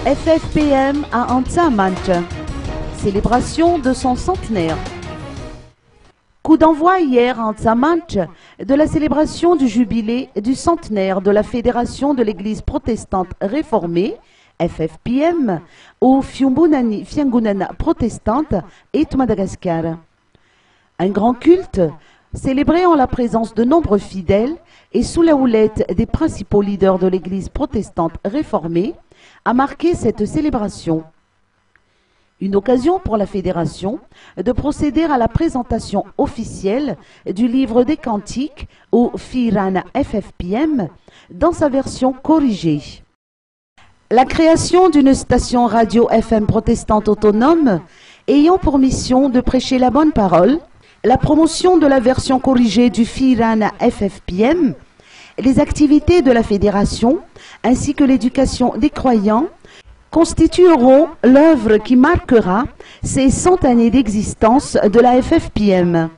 FFPM à Antsamanch. Célébration de son centenaire. Coup d'envoi hier à Antsamanch de la célébration du jubilé du centenaire de la Fédération de l'Église protestante réformée, FFPM, au Fiumbunani Fiangunana protestante et Madagascar. Un grand culte, célébré en la présence de nombreux fidèles et sous la houlette des principaux leaders de l'Église protestante réformée, a marqué cette célébration. Une occasion pour la Fédération de procéder à la présentation officielle du livre des cantiques au Firana FFPM dans sa version corrigée. La création d'une station radio FM protestante autonome ayant pour mission de prêcher la bonne parole, la promotion de la version corrigée du Firana FFPM, les activités de la Fédération ainsi que l'éducation des croyants constitueront l'œuvre qui marquera ces 100 années d'existence de la FFPM.